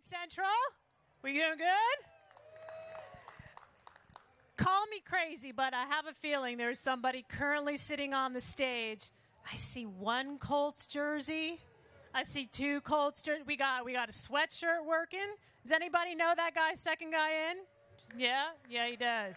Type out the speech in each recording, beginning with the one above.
Central. We doing good? Call me crazy, but I have a feeling there's somebody currently sitting on the stage. I see one Colts jersey. I see two Colts jerseys. We got a sweatshirt working. Does anybody know that guy, second guy in? Yeah, he does.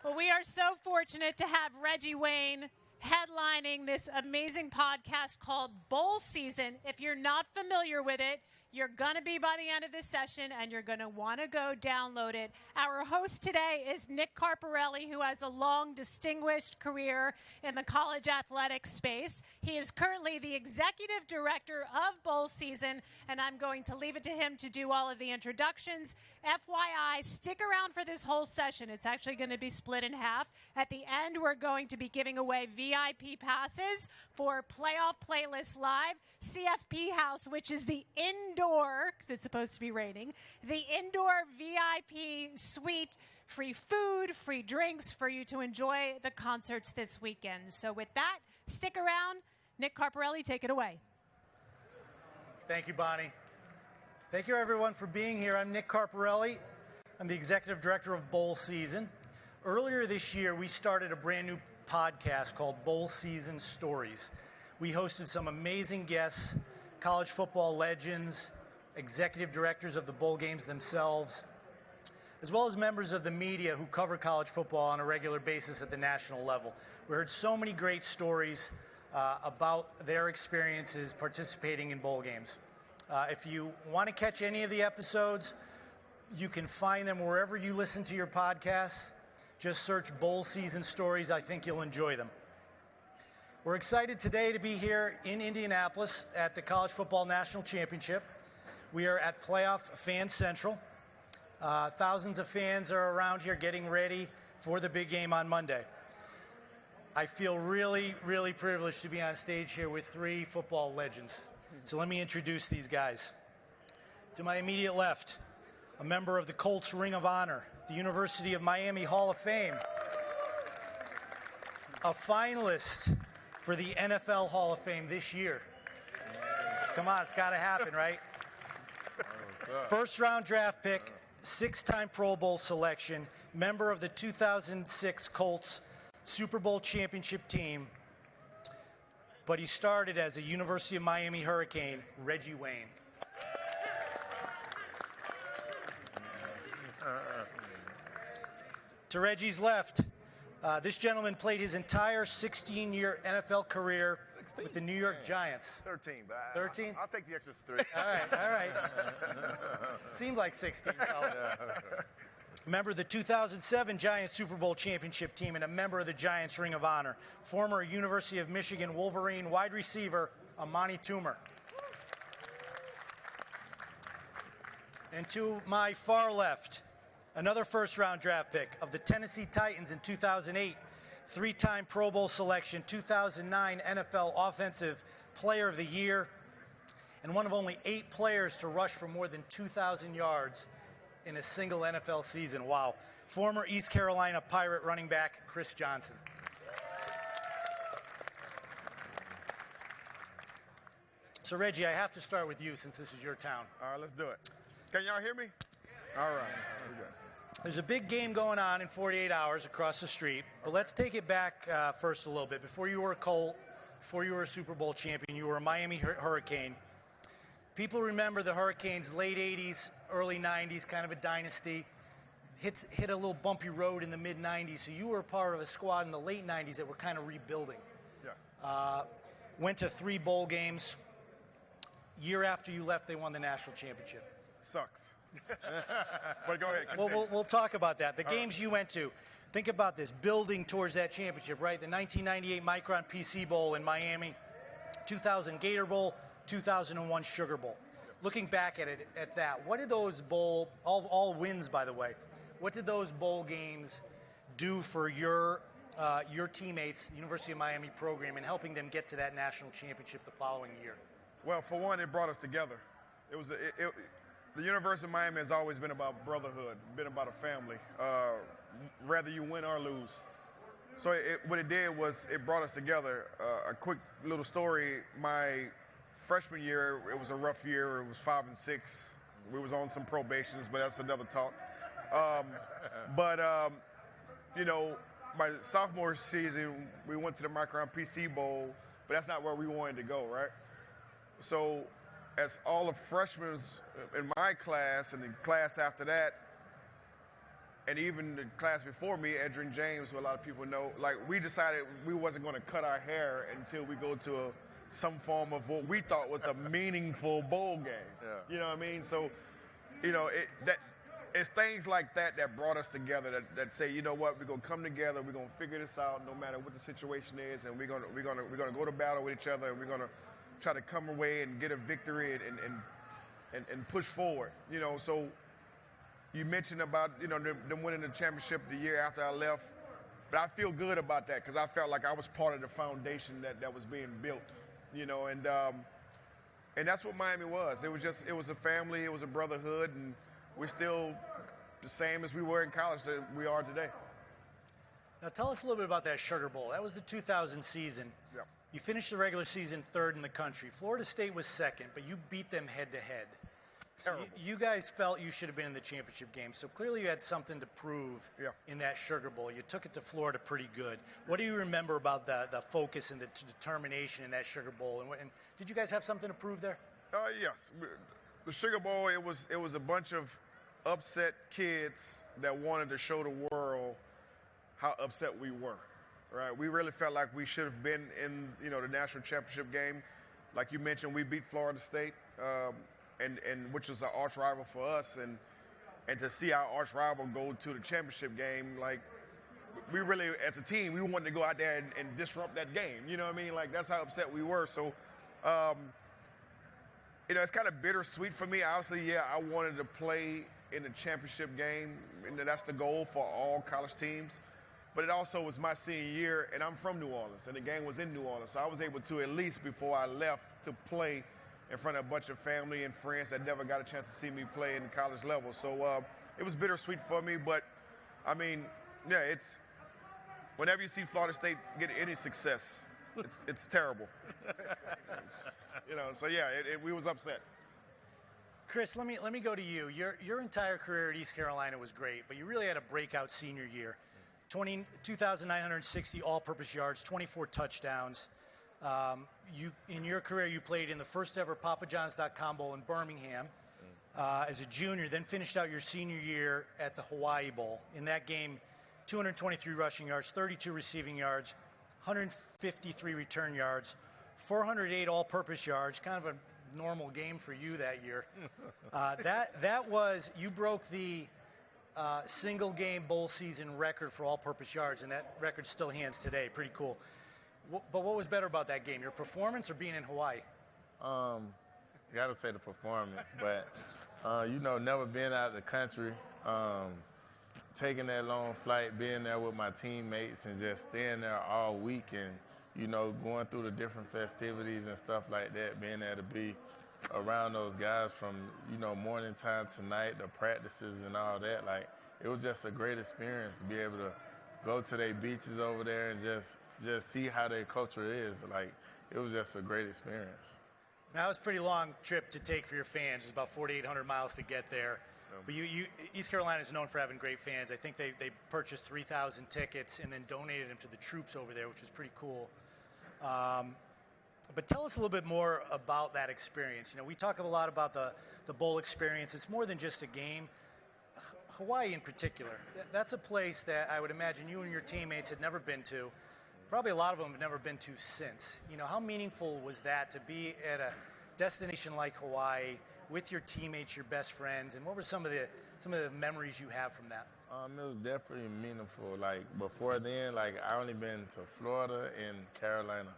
Well, we are so fortunate to have Reggie Wayne headlining this amazing podcast called Bowl Season. If you're not familiar with it, you're going to be by the end of this session, and you're going to want to go download it. Our host today is Nick Carparelli, who has a long, distinguished career in the college athletics space. He is currently the executive director of Bowl Season, and I'm going to leave it to him to do all of the introductions. FYI, stick around for this whole session. It's actually going to be split in half. At the end, we're going to be giving away VIP passes for Playoff Playlist Live, CFP House, which is the indoor, because it's supposed to be raining, the indoor VIP suite, free food, free drinks for you to enjoy the concerts this weekend. So with that, stick around. Nick Carparelli, take it away. Thank you, Bonnie. Thank you, everyone, for being here. I'm Nick Carparelli. I'm the executive director of Bowl Season. Earlier this year, we started a brand new podcast called Bowl Season Stories. We hosted some amazing guests, college football legends, executive directors of the bowl games themselves, as well as members of the media who cover college football on a regular basis at the national level. We heard so many great stories about their experiences participating in bowl games. If you want to catch any of the episodes, you can find them wherever you listen to your podcasts. Just search Bowl Season Stories. I think you'll enjoy them. We're excited today to be here in Indianapolis at the College Football National Championship. We are at Playoff Fan Central. Thousands of fans are around here getting ready for the big game on Monday. I feel really, really privileged to be on stage here with three football legends. So let me introduce these guys. To my immediate left, a member of the Colts Ring of Honor, the University of Miami Hall of Fame, a finalist for the NFL Hall of Fame this year. Come on, it's got to happen, right? First-round draft pick, six-time Pro Bowl selection, member of the 2006 Colts Super Bowl championship team, but he started as a University of Miami Hurricane, Reggie Wayne. To Reggie's left, this gentleman played his entire 16-year NFL career 16? with the New York Giants. 13, but 13? I'll take the extra 3. All right. Seemed like 16. Member of the 2007 Giants Super Bowl championship team and a member of the Giants Ring of Honor. Former University of Michigan Wolverine wide receiver, Amani Toomer. And to my far left, another first-round draft pick of the Tennessee Titans in 2008, three-time Pro Bowl selection, 2009 NFL Offensive Player of the Year, and one of only 8 players to rush for more than 2,000 yards in a single NFL season. Wow. Former East Carolina Pirate running back, Chris Johnson. So, Reggie, I have to start with you since this is your town. All right, let's do it. Can y'all hear me? All right. We're good. There's a big game going on in 48 hours across the street, but let's take it back first a little bit. Before you were a Colt, before you were a Super Bowl champion, you were a Miami Hurricane. People remember the Hurricanes late 80s, early 90s, kind of a dynasty. Hit a little bumpy road in the mid-90s, so you were a part of a squad in the late 90s that were kind of rebuilding. Yes. Went to 3 bowl games. Year after you left, they won the national championship. Sucks. But go ahead. Continue. Well, we'll talk about that. The games you went to, think about this, building towards that championship, right? The 1998 Micron PC Bowl in Miami, 2000 Gator Bowl, 2001 Sugar Bowl. Yes. Looking back at that, what did those bowl, all wins, by the way, what did those bowl games do for your teammates, University of Miami program, and helping them get to that national championship the following year? Well, for one, it brought us together. The University of Miami has always been about brotherhood, been about a family, whether you win or lose. So what it did was it brought us together. A quick little story, my freshman year, it was a rough year. It was 5-6. We was on some probations, but that's another talk. Um, but you know, my sophomore season, we went to the Micron PC Bowl, but that's not where we wanted to go, right? So as all the freshmen in my class and the class after that, and even the class before me, Edrin James, who a lot of people know, like we decided we wasn't going to cut our hair until we go to some form of what we thought was a meaningful bowl game. Yeah. You know what I mean? So, you know, it's things like that that brought us together. That say, you know what, we're gonna come together. We're gonna figure this out, no matter what the situation is, and we're gonna go to battle with each other, and we're gonna try to come away and get a victory and push forward. You know, so. You mentioned about, you know, them winning the championship the year after I left, but I feel good about that because I felt like I was part of the foundation that was being built, you know, and that's what Miami was. It was a family, it was a brotherhood, and we're still the same as we were in college that we are today. Now tell us a little bit about that Sugar Bowl. That was the 2000 season. Yep. You finished the regular season third in the country. Florida State was second, but you beat them head to head. So you guys felt you should have been in the championship game. So clearly you had something to prove in that Sugar Bowl. You took it to Florida pretty good. What do you remember about the focus and the determination in that Sugar Bowl? And did you guys have something to prove there? Yes. The Sugar Bowl, it was a bunch of upset kids that wanted to show the world how upset we were. Right? We really felt like we should have been in, you know, the national championship game. Like you mentioned, we beat Florida State. And which was an arch rival for us, and to see our arch rival go to the championship game, like we really, as a team, we wanted to go out there and disrupt that game. You know what I mean? Like that's how upset we were. So, you know, it's kind of bittersweet for me. Obviously, I wanted to play in the championship game, and that's the goal for all college teams. But it also was my senior year, and I'm from New Orleans, and the game was in New Orleans, so I was able to, at least before I left, to play in front of a bunch of family and friends that never got a chance to see me play in the college level. So it was bittersweet for me, but I mean, yeah, it's whenever you see Florida State get any success, it's terrible. You know, so yeah, we was upset. Chris, let me go to you. Your entire career at East Carolina was great, but you really had a breakout senior year. 2,960 all-purpose yards, 24 touchdowns. In your career, you played in the first ever PapaJohns.com Bowl in Birmingham as a junior, then finished out your senior year at the Hawaii Bowl. In that game, 223 rushing yards, 32 receiving yards, 153 return yards, 408 all-purpose yards, kind of a normal game for you that year. You broke the single-game bowl season record for all-purpose yards, and that record still hands today. Pretty cool. But what was better about that game, your performance or being in Hawaii? You got to say the performance, but, you know, never been out of the country, taking that long flight, being there with my teammates and just staying there all week and, you know, going through the different festivities and stuff like that, being there to be around those guys from, you know, morning time to night, the practices and all that. Like, it was just a great experience to be able to go to their beaches over there and just see how their culture is. Like, it was just a great experience. Now, it was a pretty long trip to take for your fans. It was about 4,800 miles to get there. But East Carolina is known for having great fans. I think they purchased 3,000 tickets and then donated them to the troops over there, which was pretty cool. But tell us a little bit more about that experience. You know, we talk a lot about the bowl experience. It's more than just a game. Hawaii in particular, that's a place that I would imagine you and your teammates had never been to. Probably a lot of them have never been to since. You know, how meaningful was that to be at a destination like Hawaii with your teammates, your best friends, and what were some of the memories you have from that? It was definitely meaningful. Like, before then, like, I only been to Florida and Carolina.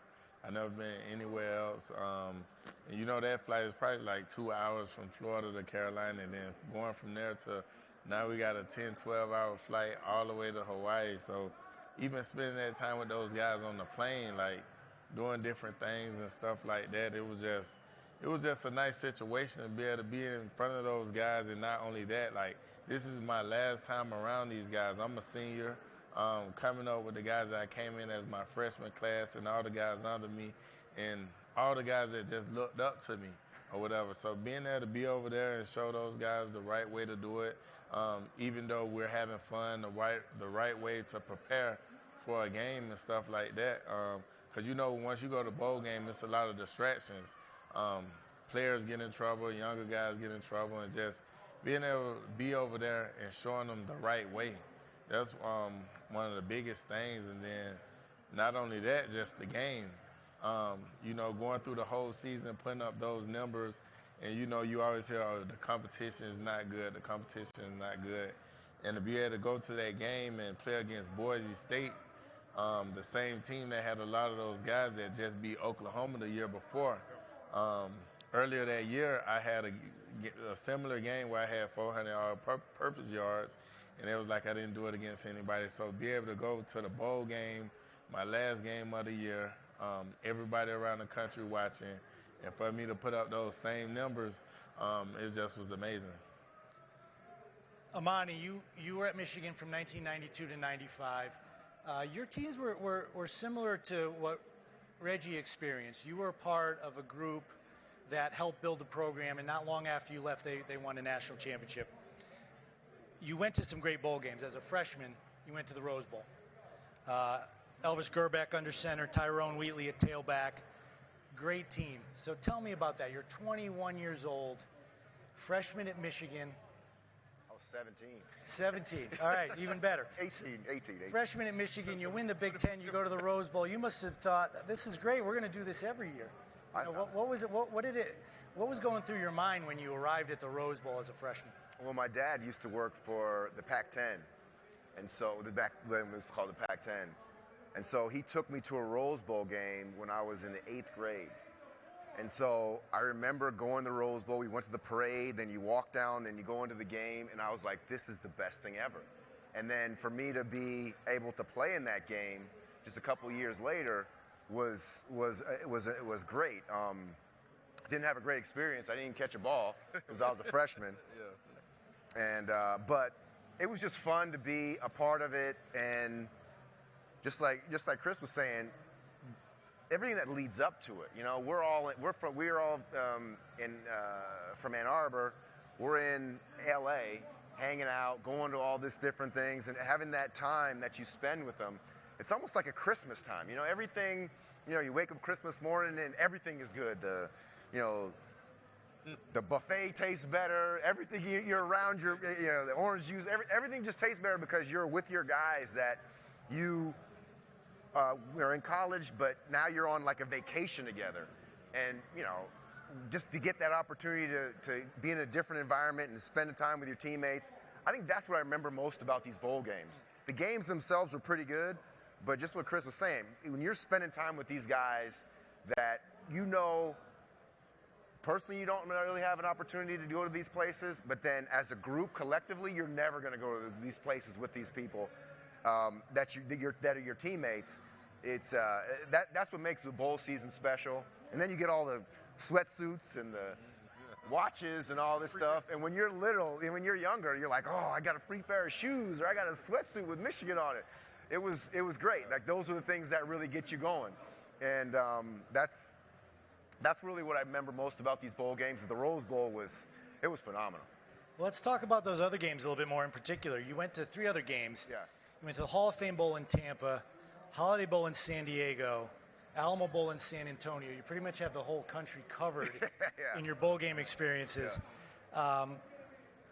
I never been anywhere else. And you know, that flight is probably like 2 hours from Florida to Carolina, and then going from there to now we got a 10, 12-hour flight all the way to Hawaii. So even spending that time with those guys on the plane, like doing different things and stuff like that, it was just a nice situation to be able to be in front of those guys. And not only that, like, this is my last time around these guys. I'm a senior, coming up with the guys that I came in as my freshman class and all the guys under me and all the guys that just looked up to me. or whatever. So being able to be over there and show those guys the right way to do it, even though we're having fun, the right way to prepare for a game and stuff like that. Because, you know, once you go to bowl game, it's a lot of distractions. Players get in trouble, younger guys get in trouble, and just being able to be over there and showing them the right way. That's one of the biggest things. And then not only that, just the game. You know, going through the whole season, putting up those numbers, and, you know, you always hear, oh, the competition is not good, the competition is not good. And to be able to go to that game and play against Boise State, the same team that had a lot of those guys that just beat Oklahoma the year before. Earlier that year, I had a similar game where I had 400 all-purpose yards, and it was like I didn't do it against anybody. So be able to go to the bowl game, my last game of the year, everybody around the country watching, and for me to put up those same numbers, it just was amazing. Amani, you were at Michigan from 1992 to 95. Your teams were similar to what Reggie experienced. You were a part of a group that helped build the program, and not long after you left, they won a national championship. You went to some great bowl games. As a freshman, you went to the Rose Bowl. Elvis Gerbeck under center, Tyrone Wheatley at tailback. Great team. So tell me about that. You're 21 years old, freshman at Michigan. I was 17. 17. All right, even better. 18. Freshman at Michigan, you win the Big Ten, you go to the Rose Bowl. You must have thought, this is great. We're going to do this every year. You know, what was it? What was going through your mind when you arrived at the Rose Bowl as a freshman? Well, my dad used to work for the Pac-10, and so back when it was called the Pac-10. And so he took me to a Rose Bowl game when I was in the 8th grade. And so I remember going to the Rose Bowl. We went to the parade, then you walk down, and you go into the game, and I was like, this is the best thing ever. And then for me to be able to play in that game just a couple years later was great. Didn't have a great experience. I didn't catch a ball because I was a freshman. And but it was just fun to be a part of it, and just like Chris was saying, everything that leads up to it. You know, we're all from Ann Arbor. We're in LA, hanging out, going to all these different things, and having that time that you spend with them. It's almost like a Christmas time. You know, everything. You know, you wake up Christmas morning and everything is good. The buffet tastes better. Everything you're around, the orange juice, everything just tastes better because you're with your guys that you are in college, but now you're on like a vacation together. And, you know, just to get that opportunity to be in a different environment and spend the time with your teammates, I think that's what I remember most about these bowl games. The games themselves were pretty good, but just what Chris was saying, when you're spending time with these guys that you know, personally, you don't really have an opportunity to go to these places, but then as a group, collectively, you're never going to go to these places with these people that are your teammates. It's that's what makes the bowl season special. And then you get all the sweatsuits and the watches and all this stuff. And when you're younger, you're like, oh, I got a free pair of shoes, or I got a sweatsuit with Michigan on it. It was great. Like, those are the things that really get you going. And that's really what I remember most about these bowl games. The Rose Bowl was phenomenal. Well, let's talk about those other games a little bit more in particular. You went to 3 other games. Yeah. You went to the Hall of Fame Bowl in Tampa, Holiday Bowl in San Diego, Alamo Bowl in San Antonio. You pretty much have the whole country covered in your bowl game experiences. Yeah.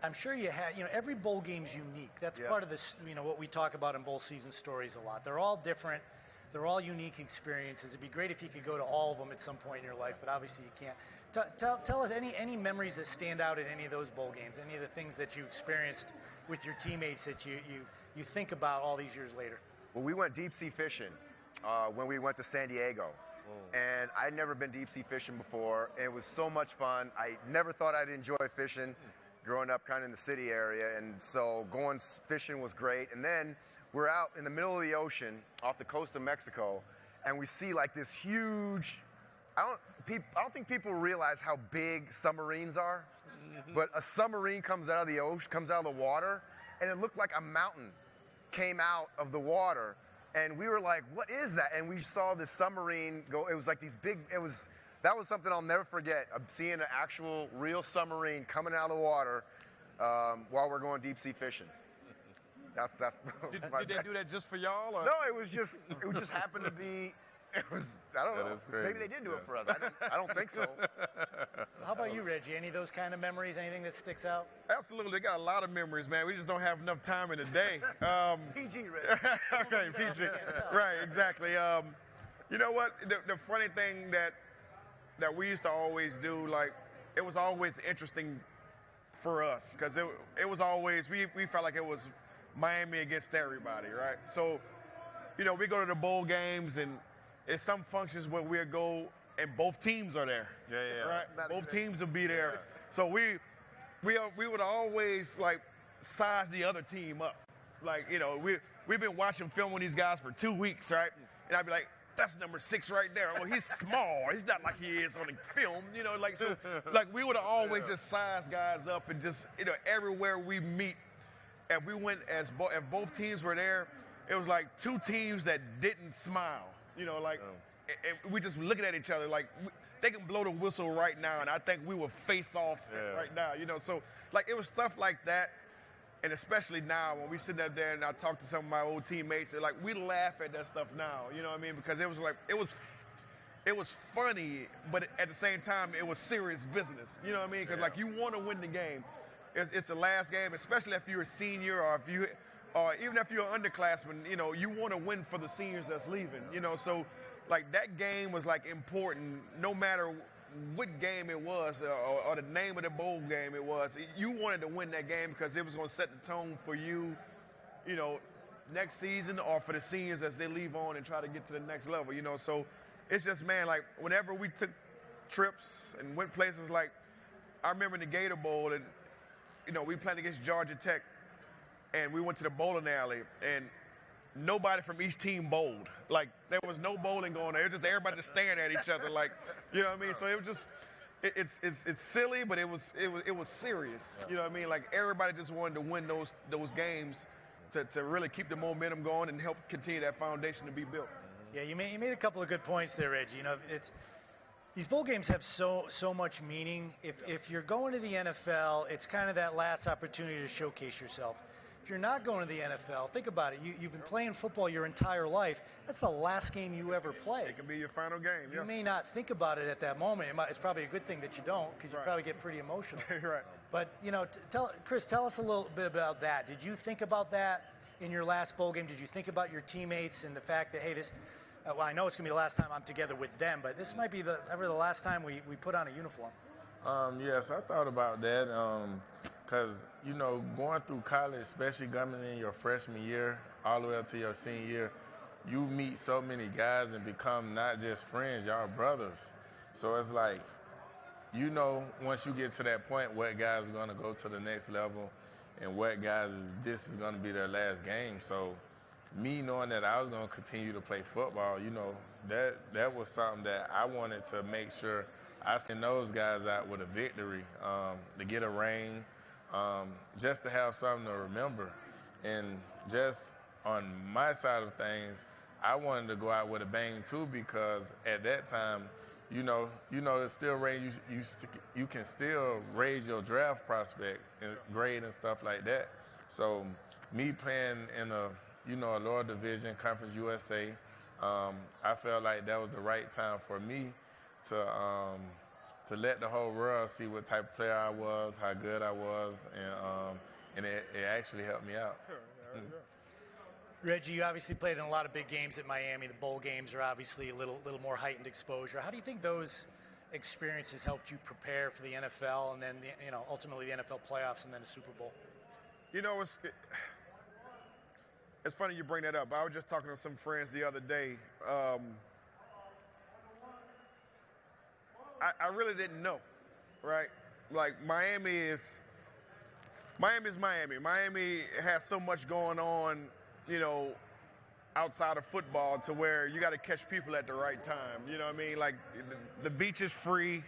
I'm sure you had, every bowl game's unique. That's part of this, what we talk about in bowl season stories a lot. They're all different. They're all unique experiences. It'd be great if you could go to all of them at some point in your life, but obviously you can't. Tell us any memories that stand out at any of those bowl games, any of the things that you experienced with your teammates that you think about all these years later. Well, we went deep sea fishing when we went to San Diego. And I'd never been deep sea fishing before. And it was so much fun. I never thought I'd enjoy fishing growing up kind of in the city area. And so going fishing was great. And then we're out in the middle of the ocean off the coast of Mexico, and we see like this huge, I don't think people realize how big submarines are, but a submarine comes out of the ocean, comes out of the water, and it looked like a mountain came out of the water. And we were like, what is that? And we saw this submarine go, it was like these big, it was that was something I'll never forget. Of seeing an actual real submarine coming out of the water while we're going deep sea fishing. That's Did they do that just for y'all? Or? No, it just happened to be. It was, I don't know. That is crazy. Maybe they did do it for us. I don't think so. How about you, Reggie? Any of those kind of memories? Anything that sticks out? Absolutely. Got a lot of memories, man. We just don't have enough time in the day. PG, Reggie. Okay, PG. Right, exactly. You know what? The funny thing that we used to always do, like, it was always interesting for us because it was always, we felt like it was Miami against everybody, right? So, you know, we go to the bowl games and it's some functions where we'll go and both teams are there. Yeah. Right? Both teams will be there. So we would always, like, size the other team up. Like, you know, we've been watching film with these guys for 2 weeks, right? And I'd be like, that's number 6 right there. Well, he's small. He's not like he is on the film, you know, like, so, like, we would always just size guys up and just, you know, everywhere we meet, if we went if both teams were there, it was like 2 teams that didn't smile, you know, like, and we just looking at each other like, they can blow the whistle right now, and I think we will face off right now, you know, so, like, it was stuff like that. And especially now when we sit up there and I talk to some of my old teammates, like, we laugh at that stuff now, you know what I mean? Because it was like, it was funny, but at the same time, it was serious business, you know what I mean? Because, like, you want to win the game. It's the last game, especially if you're a senior or even if you're an underclassman, you know, you want to win for the seniors that's leaving, you know? So, like, that game was, like, important no matter what game it was or the name of the bowl game it was. You wanted to win that game because it was going to set the tone for you, you know, next season or for the seniors as they leave on and try to get to the next level, you know. So it's just, man, like, whenever we took trips and went places, like, I remember in the Gator Bowl and, you know, we played against Georgia Tech and we went to the bowling alley and nobody from each team bowled. Like, there was no bowling going there. It was just everybody just staring at each other, like, you know what I mean? So it was just, it's silly, but it was serious. You know what I mean? Like, everybody just wanted to win those games to really keep the momentum going and help continue that foundation to be built. Yeah, you made a couple of good points there, Reggie. You know, these bowl games have so much meaning. If you're going to the NFL, it's kind of that last opportunity to showcase yourself. If you're not going to the NFL, think about it. You've been playing football your entire life. That's the last game you ever play. It can be your final game. You may not think about it at that moment. It's probably a good thing that you don't, because you probably get pretty emotional. Right. But, you know, Chris, tell us a little bit about that. Did you think about that in your last bowl game? Did you think about your teammates and the fact that, hey, this well, I know it's going to be the last time I'm together with them, but this might be ever the last time we put on a uniform? Yes, I thought about that because, you know, going through college, especially coming in your freshman year all the way up to your senior year, you meet so many guys and become not just friends, y'all brothers. So it's like, you know, once you get to that point, what guys are going to go to the next level and what guys this is going to be their last game. So me knowing that I was going to continue to play football, you know, that was something that I wanted to make sure I send those guys out with a victory, to get a ring, just to have something to remember. And just on my side of things, I wanted to go out with a bang too, because at that time, you know, it's still range. You can still raise your draft prospect and grade and stuff like that. So me playing in a lower division, Conference USA, I felt like that was the right time for me to let the whole world see what type of player I was, how good I was, and it actually helped me out. Reggie, you obviously played in a lot of big games at Miami. The bowl games are obviously a little more heightened exposure. How do you think those experiences helped you prepare for the NFL and then ultimately the NFL playoffs and then the Super Bowl? You know, it's funny you bring that up. I was just talking to some friends the other day. I really didn't know, right? Like, Miami is Miami. Miami has so much going on, you know, outside of football to where you got to catch people at the right time. You know what I mean? Like, the beach is free.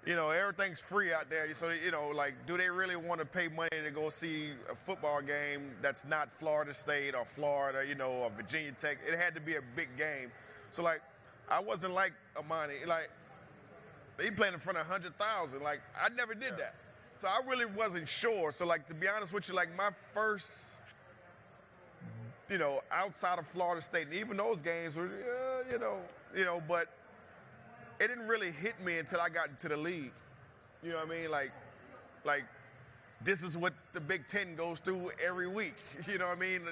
You know, everything's free out there. So, you know, like, do they really want to pay money to go see a football game that's not Florida State or Florida, you know, or Virginia Tech? It had to be a big game. So, like, I wasn't like Amani. Like, he playing in front of 100,000. Like, I never did that. So I really wasn't sure. So, like, to be honest with you, like, my first, outside of Florida State, and even those games were, but it didn't really hit me until I got into the league. You know what I mean? Like this is what the Big Ten goes through every week. You know what I mean?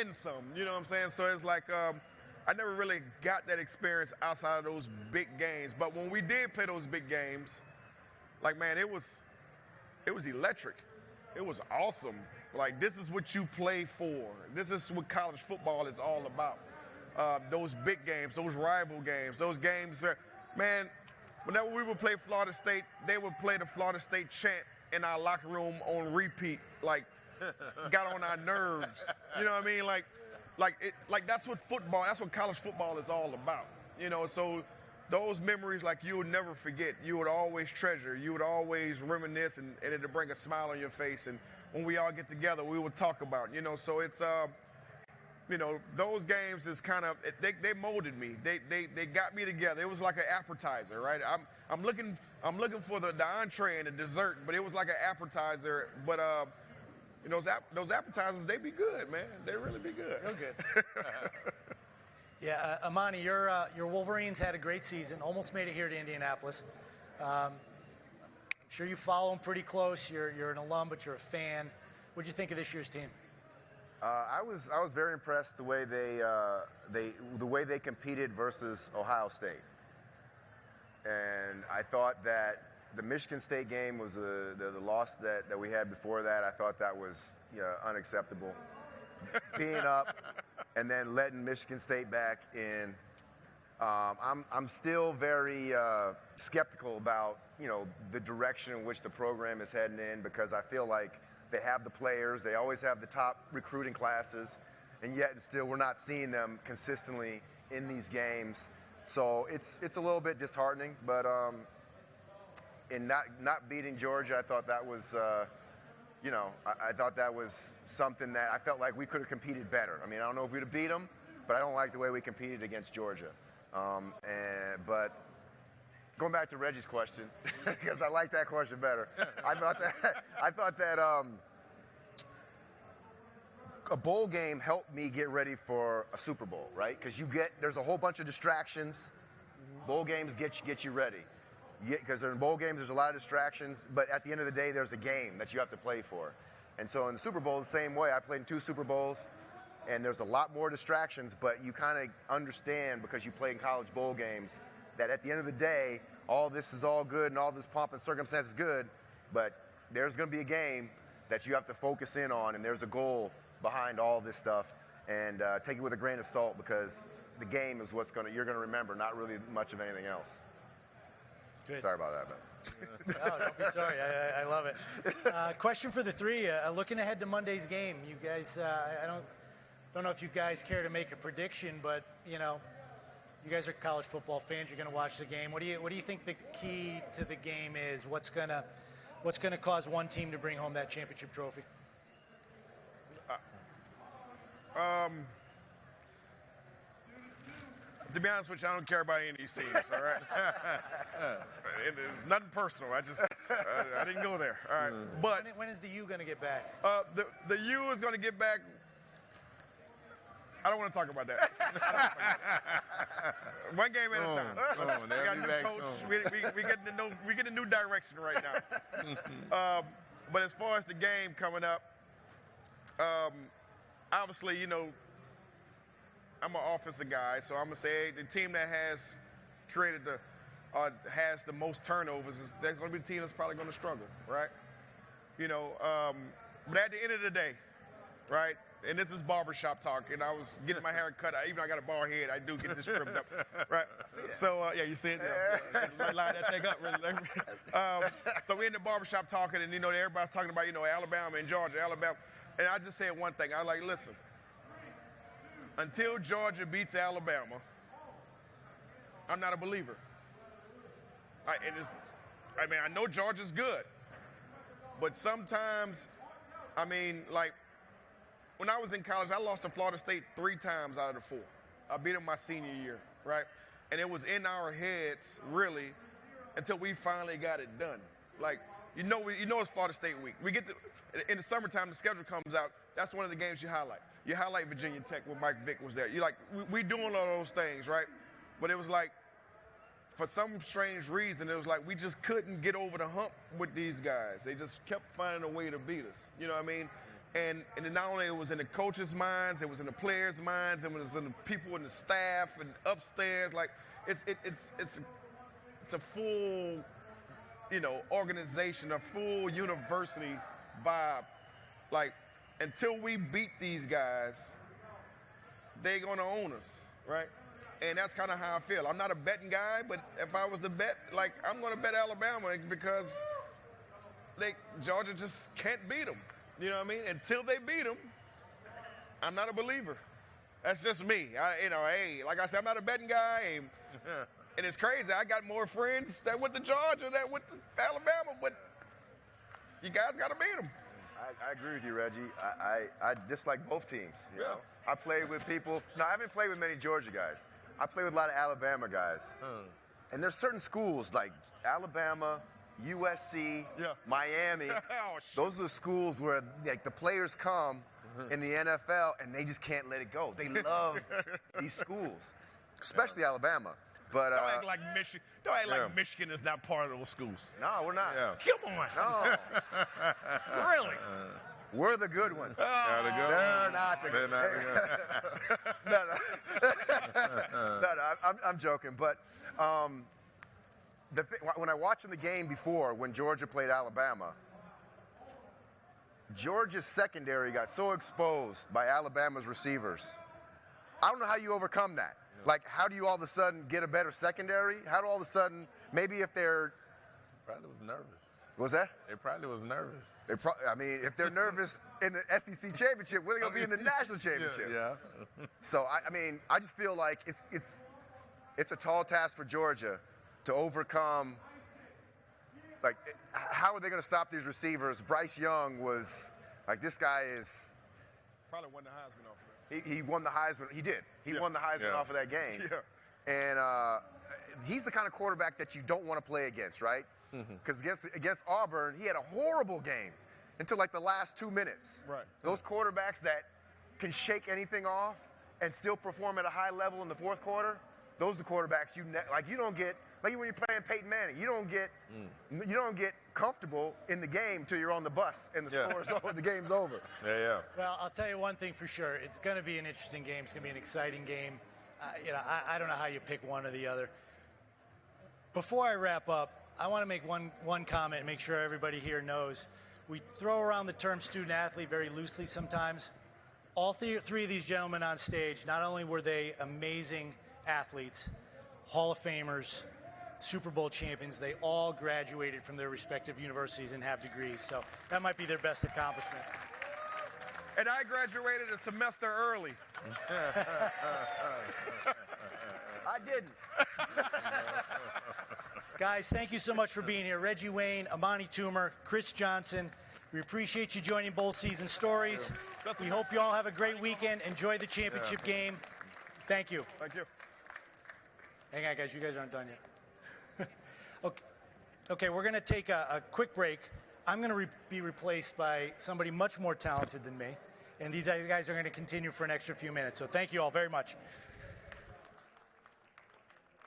And some, you know what I'm saying? So it's like, I never really got that experience outside of those big games. But when we did play those big games, like, man, it was electric. It was awesome. Like, this is what you play for. This is what college football is all about. Those big games, those rival games, those games are, man, whenever we would play Florida State, they would play the Florida State chant in our locker room on repeat, like, got on our nerves. You know what I mean? Like that's what college football is all about. So those memories, like, you would never forget. You would always treasure. You would always reminisce, and it'd bring a smile on your face. And when we all get together, we would talk about, So it's, those games is kind of, they molded me. They got me together. It was like an appetizer, right? I'm looking for the entree and the dessert, but it was like an appetizer. But those appetizers, they be good, man. They really be good. Real good. Yeah, Amani, your Wolverines had a great season. Almost made it here to Indianapolis. I'm sure you follow them pretty close. You're an alum, but you're a fan. What'd you think of this year's team? I was very impressed the way they competed versus Ohio State, and I thought that the Michigan State game was the loss that we had before that. I thought that was unacceptable. Being up and then letting Michigan State back in. I'm still very skeptical about the direction in which the program is heading in, because I feel like they have the players, they always have the top recruiting classes, and yet and still we're not seeing them consistently in these games. So it's a little bit disheartening, but in not beating Georgia, I thought that was I thought that was something that I felt like we could have competed better. I mean, I don't know if we'd have beat them, but I don't like the way we competed against Georgia. But going back to Reggie's question, because I like that question better. I thought that a bowl game helped me get ready for a Super Bowl, right? Because there's a whole bunch of distractions. Bowl games get you ready. Because in bowl games, there's a lot of distractions, but at the end of the day, there's a game that you have to play for. And so in the Super Bowl, the same way. I played in 2 Super Bowls, and there's a lot more distractions, but you kind of understand, because you play in college bowl games, that at the end of the day, all this is all good and all this pomp and circumstance is good, but there's going to be a game that you have to focus in on, and there's a goal behind all this stuff, and take it with a grain of salt, because the game is you're going to remember, not really much of anything else. Good. Sorry about that, man. Oh, don't be sorry. I love it. Question for the three. Looking ahead to Monday's game, you guys, I don't know if you guys care to make a prediction, but, you guys are college football fans. You're going to watch the game. What do you think the key to the game is? What's going to cause one team to bring home that championship trophy? To be honest with you, I don't care about any of these teams, all right? It's nothing personal. I didn't go there, all right? But when is the U going to get back? the U is going to get back. I don't want to talk about that. One game at a time. We got a new coach. We get a new direction right now. But as far as the game coming up, obviously, I'm an offensive guy, so I'm gonna say the team that has created has the most turnovers that's gonna be the team that's probably gonna struggle, right? But at the end of the day, right? And this is barbershop talk, and I was getting my hair cut. Even though I got a bald head, I do get this trimmed up, right? So yeah, you see it? Yeah. Line that thing up, really. So we're in the barbershop talking, and everybody's talking about Alabama and Georgia, Alabama, and I just said one thing. I was like, listen. Until Georgia beats Alabama, I'm not a believer. I know Georgia's good, but sometimes, when I was in college, I lost to Florida State 3 times out of the 4. I beat them my senior year, right? And it was in our heads, really, until we finally got it done. Like, you know it's Florida State week. We get in the summertime, the schedule comes out. That's one of the games you highlight. You highlight Virginia Tech when Mike Vick was there. You like, we doing all those things, right? But it was like, for some strange reason, it was like we just couldn't get over the hump with these guys. They just kept finding a way to beat us. You know what I mean? And not only it was in the coaches' minds, it was in the players' minds, it was in the people in the staff and upstairs. Like, it's a full, organization, a full university vibe. Like, until we beat these guys, they're gonna own us, right? And that's kind of how I feel. I'm not a betting guy, but if I was to bet, like, I'm gonna bet Alabama because Georgia just can't beat them. You know what I mean? Until they beat them, I'm not a believer. That's just me. Hey, like I said, I'm not a betting guy. And it's crazy. I got more friends that went to Georgia than went to Alabama, but you guys got to beat them. I agree with you, Reggie. I dislike both teams. You know? I played with people. No, I haven't played with many Georgia guys. I play with a lot of Alabama guys. And there's certain schools like Alabama, USC, Miami. Those are the schools where like the players come in the NFL and they just can't let it go. They love these schools, especially Alabama. But don't act like Michigan. Don't act like Michigan is not part of those schools. No, we're not. Come on. No. Really? We're the good ones. They're not the good ones. No, I'm joking. But when I watched in the game before, when Georgia played Alabama, Georgia's secondary got so exposed by Alabama's receivers. I don't know how you overcome that. Like, how do you all of a sudden get a better secondary? How do all of a sudden, maybe if they're... Probably was nervous. What's that? They probably was nervous. If they're nervous in the SEC championship, we're going to be in the national championship. Yeah. So, I just feel like it's a tall task for Georgia to overcome. Like, how are they going to stop these receivers? Bryce Young was, like, this guy is... Probably won the Heisman off of that. He won the Heisman. He did. He won the Heisman off of that game. Yeah. And he's the kind of quarterback that you don't want to play against, right? Because against Auburn, he had a horrible game until like the last 2 minutes. Right. Those quarterbacks that can shake anything off and still perform at a high level in the fourth quarter, those are the quarterbacks you don't get. Like when you're playing Peyton Manning, you don't get comfortable in the game till you're on the bus and the score's over, the game's over. Yeah. Well, I'll tell you one thing for sure. It's going to be an interesting game. It's going to be an exciting game. I don't know how you pick one or the other. Before I wrap up, I want to make one comment and make sure everybody here knows. We throw around the term student athlete very loosely sometimes. All three of these gentlemen on stage, not only were they amazing athletes, Hall of Famers, Super Bowl champions, they all graduated from their respective universities and have degrees. So that might be their best accomplishment. And I graduated a semester early. I didn't. Guys, thank you so much for being here. Reggie Wayne, Amani Toomer, Chris Johnson. We appreciate you joining Bowl Season Stories. We hope you all have a great weekend. Enjoy the championship game. Thank you. Thank you. Hang on, guys. You guys aren't done yet. Okay, we're going to take a quick break. I'm going to be replaced by somebody much more talented than me. And these guys are going to continue for an extra few minutes. So thank you all very much.